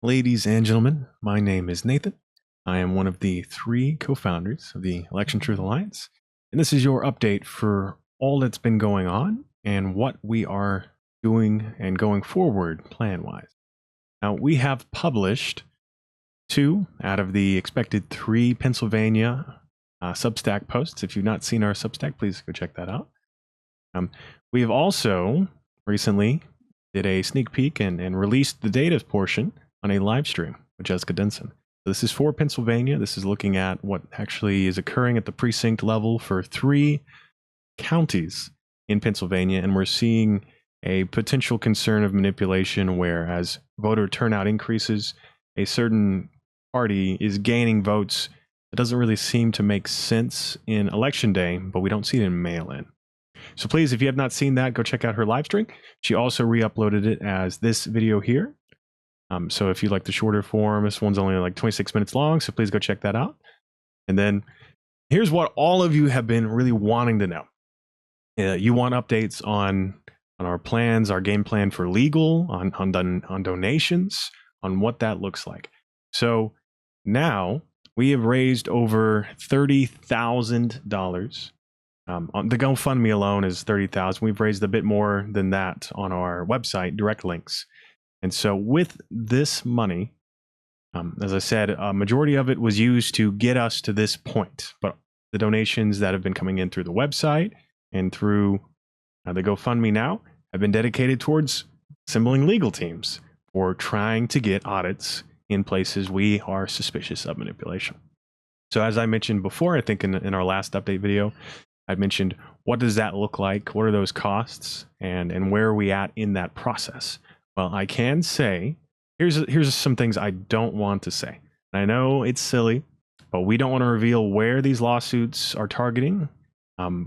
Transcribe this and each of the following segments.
Ladies and gentlemen, my name is Nathan. I am one of the 3 co-founders of the Election Truth Alliance, and this is your update for all that's been going on and what we are doing and going forward plan-wise. Now, we have published 2 out of the expected 3 Pennsylvania Substack posts. If you've not seen our Substack, please go check that out. We have also recently did a sneak peek and released the data portion on a live stream with Jessica Denson. So this is for Pennsylvania. This is looking at what actually is occurring at the precinct level for 3 counties in Pennsylvania, and we're seeing a potential concern of manipulation where as voter turnout increases, a certain party is gaining votes that doesn't really seem to make sense in election day, but we don't see it in mail-in. So please, if you have not seen that, go check out her live stream. She also re-uploaded it as this video here. So if you like the shorter form, this one's only like 26 minutes long, so please go check that out. And then here's what all of you have been really wanting to know. You want updates on our plans, our game plan for legal, on donations, on what that looks like. So now we have raised over $30,000. The GoFundMe alone is $30,000. We've raised a bit more than that on our website, direct links. And so with this money, as I said, a majority of it was used to get us to this point. But the donations that have been coming in through the website and through the GoFundMe now have been dedicated towards assembling legal teams or trying to get audits in places we are suspicious of manipulation. So as I mentioned before, I think in our last update video, I mentioned what does that look like? What are those costs? And where are we at in that process? Well, I can say, here's some things I don't want to say. I know it's silly, but we don't want to reveal where these lawsuits are targeting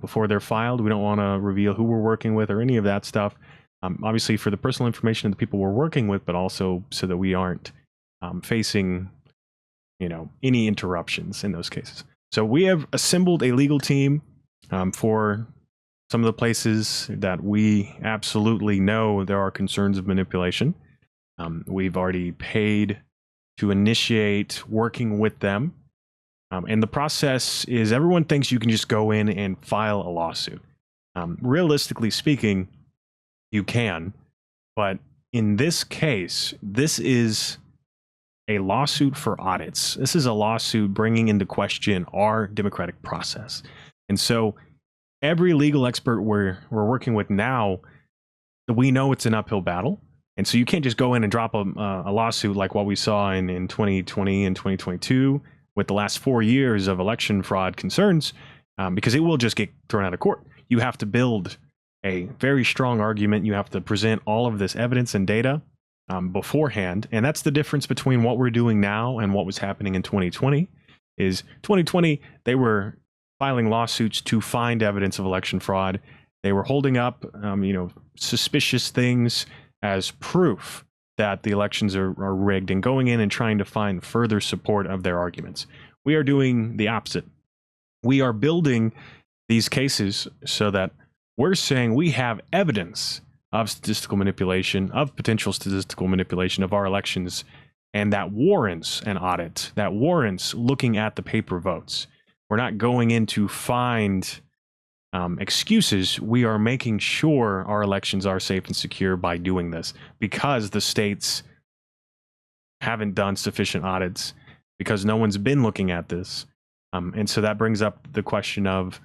before they're filed. We don't want to reveal who we're working with or any of that stuff. Obviously for the personal information of the people we're working with, but also so that we aren't facing, any interruptions in those cases. So we have assembled a legal team for some of the places that we absolutely know there are concerns of manipulation. We've already paid to initiate working with them. And the process is everyone thinks you can just go in and file a lawsuit. Realistically speaking, you can. But in this case, this is a lawsuit for audits. This is a lawsuit bringing into question our democratic process. And so every legal expert we're working with now, we know it's an uphill battle. And so you can't just go in and drop a lawsuit like what we saw in 2020 and 2022 with the last 4 years of election fraud concerns, because it will just get thrown out of court. You have to build a very strong argument. You have to present all of this evidence and data beforehand. And that's the difference between what we're doing now and what was happening in 2020. Is 2020, they were filing lawsuits to find evidence of election fraud. They were holding up, suspicious things as proof that the elections are rigged and going in and trying to find further support of their arguments. We are doing the opposite. We are building these cases so that we're saying we have evidence of statistical manipulation, of potential statistical manipulation of our elections, and that warrants an audit, that warrants looking at the paper votes. We're not going in to find excuses. We are making sure our elections are safe and secure by doing this because the states haven't done sufficient audits, because no one's been looking at this. And so that brings up the question of,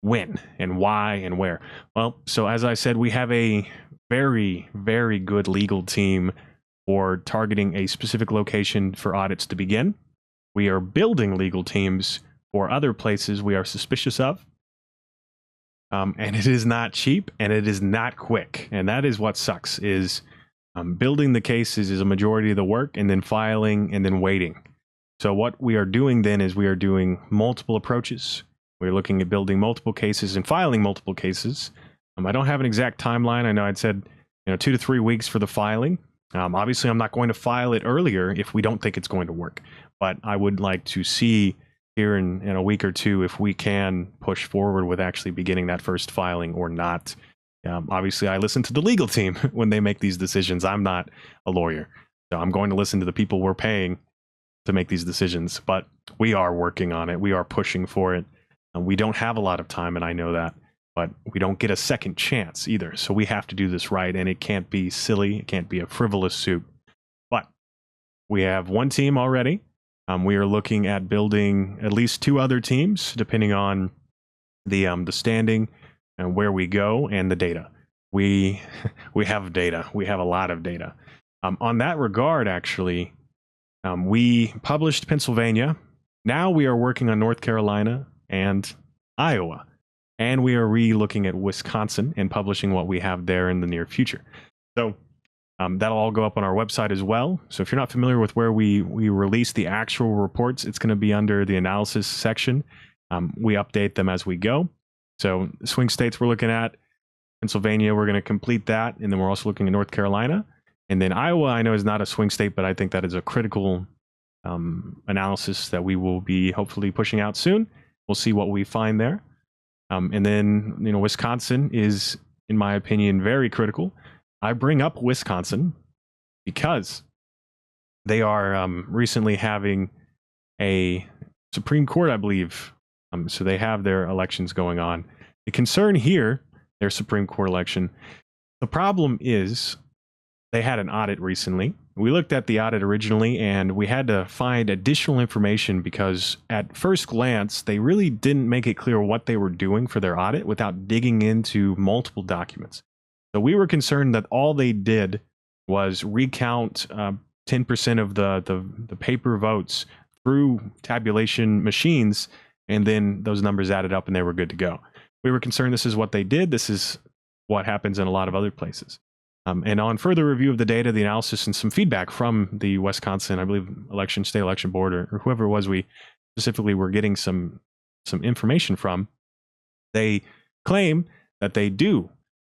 when and why and where. Well, so as I said, we have a very, very good legal team for targeting a specific location for audits to begin. We are building legal teams for other places we are suspicious of. And it is not cheap and it is not quick. And that is what sucks, is building the cases is a majority of the work, and then filing and then waiting. So what we are doing then is we are doing multiple approaches. We're looking at building multiple cases and filing multiple cases. I don't have an exact timeline. I know I'd said 2 to 3 weeks for the filing. Obviously, I'm not going to file it earlier if we don't think it's going to work. But I would like to see here in a week or two if we can push forward with actually beginning that first filing or not. Obviously, I listen to the legal team when they make these decisions. I'm not a lawyer. So I'm going to listen to the people we're paying to make these decisions, but we are working on it. We are pushing for it. And we don't have a lot of time, and I know that, but we don't get a second chance either. So we have to do this right, and it can't be silly. It can't be a frivolous suit. But we have one team already. We are looking at building at least 2 other teams, depending on the standing and where we go and the data. We have data. We have a lot of data. On that regard, actually, we published Pennsylvania. Now we are working on North Carolina and Iowa. And we are re-looking at Wisconsin and publishing what we have there in the near future. So that'll all go up on our website as well. So if you're not familiar with where we release the actual reports, it's going to be under the analysis section. We update them as we go. So swing states we're looking at, Pennsylvania, we're going to complete that. And then we're also looking at North Carolina. And then Iowa, I know, is not a swing state, but I think that is a critical analysis that we will be hopefully pushing out soon. We'll see what we find there. And then, Wisconsin is, in my opinion, very critical. I bring up Wisconsin because they are recently having a Supreme Court, I believe. So they have their elections going on. The concern here, their Supreme Court election, the problem is they had an audit recently. We looked at the audit originally, and we had to find additional information because at first glance, they really didn't make it clear what they were doing for their audit without digging into multiple documents. So we were concerned that all they did was recount 10% of the paper votes through tabulation machines, and then those numbers added up and they were good to go. We were concerned this is what they did. This is what happens in a lot of other places. And on further review of the data, the analysis, and some feedback from the Wisconsin, I believe, state election board, or whoever it was we specifically were getting some information from, they claim that they do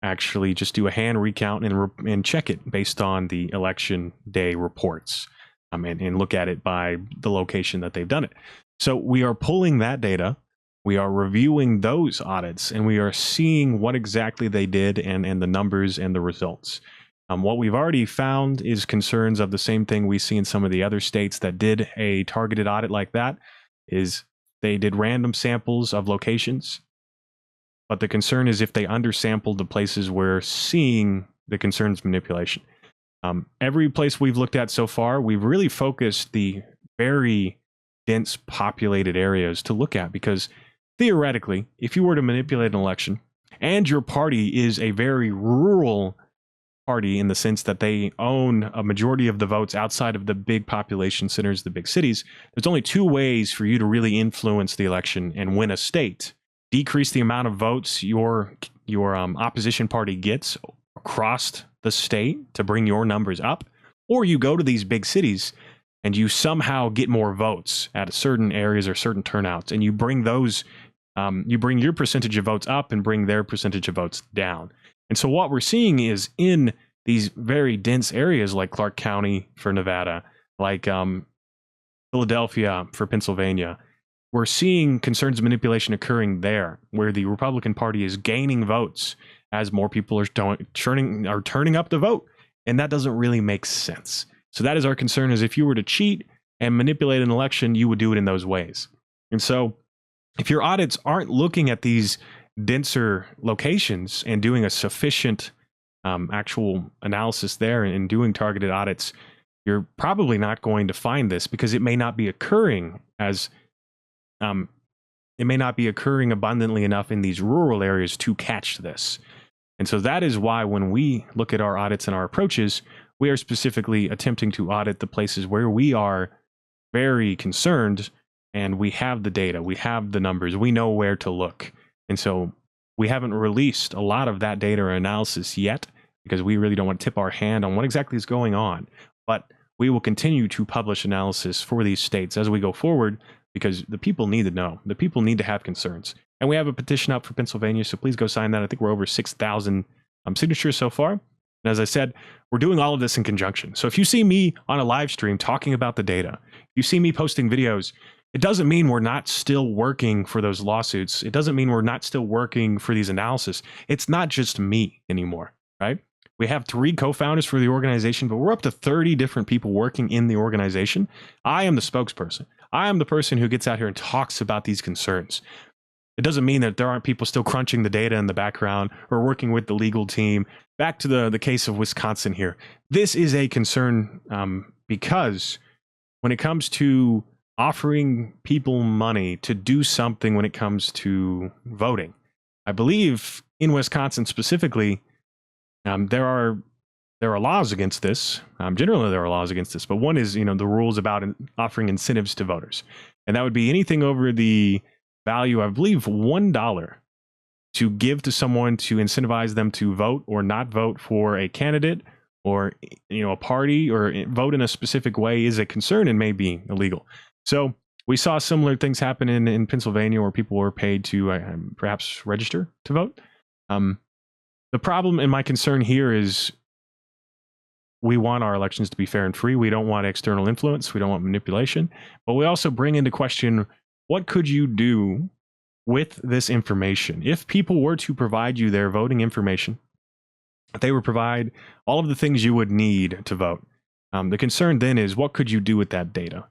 actually just do a hand recount and check it based on the election day reports, and look at it by the location that they've done it. So we are pulling that data. We are reviewing those audits, and we are seeing what exactly they did and the numbers and the results. What we've already found is concerns of the same thing we see in some of the other states that did a targeted audit like that, is they did random samples of locations. But the concern is if they undersampled the places we're seeing the concerns manipulation. Every place we've looked at so far, we've really focused the very dense populated areas to look at, because theoretically, if you were to manipulate an election and your party is a very rural party in the sense that they own a majority of the votes outside of the big population centers, the big cities, there's only 2 ways for you to really influence the election and win a state. Decrease the amount of votes your opposition party gets across the state to bring your numbers up, or you go to these big cities and you somehow get more votes at certain areas or certain turnouts, and you bring those, you bring your percentage of votes up and bring their percentage of votes down. And so what we're seeing is in these very dense areas like Clark County for Nevada, like Philadelphia for Pennsylvania, we're seeing concerns of manipulation occurring there, where the Republican Party is gaining votes as more people are turning up to vote. And that doesn't really make sense. So that is our concern, is if you were to cheat and manipulate an election, you would do it in those ways. And so if your audits aren't looking at these denser locations and doing a sufficient actual analysis there and doing targeted audits, you're probably not going to find this, because it may not be occurring as it may not be occurring abundantly enough in these rural areas to catch this. And so that is why when we look at our audits and our approaches, we are specifically attempting to audit the places where we are very concerned, and we have the data, we have the numbers, we know where to look. And so we haven't released a lot of that data or analysis yet, because we really don't want to tip our hand on what exactly is going on. But we will continue to publish analysis for these states as we go forward, because the people need to know. The people need to have concerns. And we have a petition up for Pennsylvania, so please go sign that. I think we're over 6,000 signatures so far. And as I said, we're doing all of this in conjunction. So if you see me on a live stream talking about the data, you see me posting videos, it doesn't mean we're not still working for those lawsuits. It doesn't mean we're not still working for these analysis. It's not just me anymore, right? We have 3 co-founders for the organization, but we're up to 30 different people working in the organization. I am the spokesperson. I am the person who gets out here and talks about these concerns. It doesn't mean that there aren't people still crunching the data in the background or working with the legal team. Back to the case of Wisconsin here. This is a concern because when it comes to offering people money to do something when it comes to voting, I believe in Wisconsin specifically, there are laws against this. Generally, there are laws against this, but one is, the rules about offering incentives to voters, and that would be anything over the value, I believe, $1 to give to someone to incentivize them to vote or not vote for a candidate or a party, or vote in a specific way is a concern and may be illegal. So we saw similar things happen in Pennsylvania where people were paid to perhaps register to vote. The problem and my concern here is we want our elections to be fair and free. We don't want external influence. We don't want manipulation. But we also bring into question, what could you do with this information? If people were to provide you their voting information, they would provide all of the things you would need to vote. The concern then is, what could you do with that data?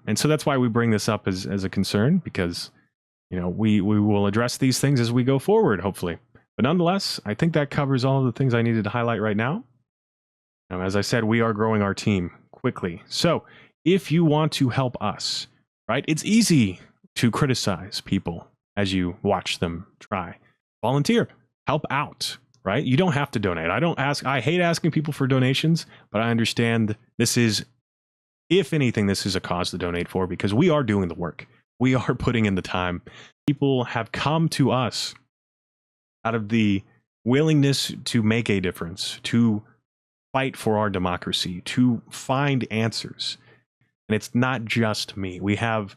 And so that's why we bring this up as a concern, because we will address these things as we go forward, hopefully. But nonetheless, I think that covers all of the things I needed to highlight right now. As I said, we are growing our team quickly. So if you want to help us, right, it's easy to criticize people as you watch them try. Volunteer, help out, right? You don't have to donate. I hate asking people for donations, but I understand this is, if anything, this is a cause to donate for, because we are doing the work. We are putting in the time. People have come to us out of the willingness to make a difference, to fight for our democracy, to find answers. And it's not just me. We have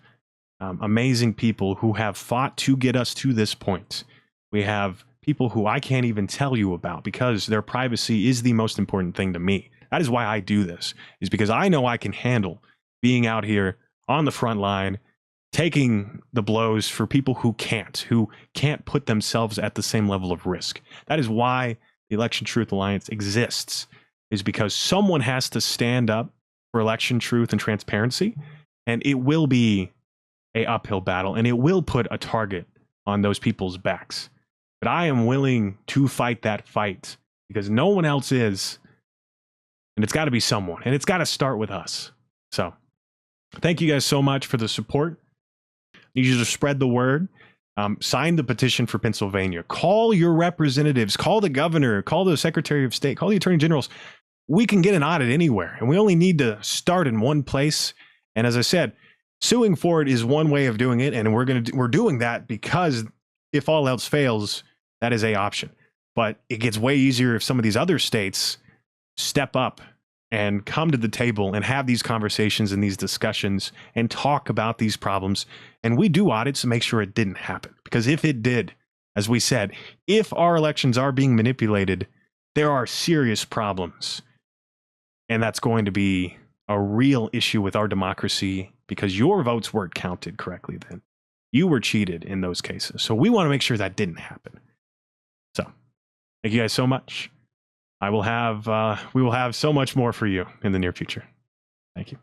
amazing people who have fought to get us to this point. We have people who I can't even tell you about because their privacy is the most important thing to me. That is why I do this, is because I know I can handle being out here on the front line, taking the blows for people who can't put themselves at the same level of risk. That is why the Election Truth Alliance exists, is because someone has to stand up for election truth and transparency, and it will be an uphill battle, and it will put a target on those people's backs. But I am willing to fight that fight because no one else is, and it's got to be someone, and it's got to start with us. So thank you guys so much for the support. I need you to spread the word. Sign the petition for Pennsylvania. Call your representatives. Call the governor. Call the Secretary of State. Call the Attorney Generals. We can get an audit anywhere, and we only need to start in one place. And as I said, suing for it is one way of doing it, and we're doing that because if all else fails, that is an option. But it gets way easier if some of these other states step up and come to the table and have these conversations and these discussions and talk about these problems. And we do audits to make sure it didn't happen. Because if it did, as we said, if our elections are being manipulated, there are serious problems. And that's going to be a real issue with our democracy because your votes weren't counted correctly then. You were cheated in those cases. So we want to make sure that didn't happen. So thank you guys so much. We will have so much more for you in the near future. Thank you.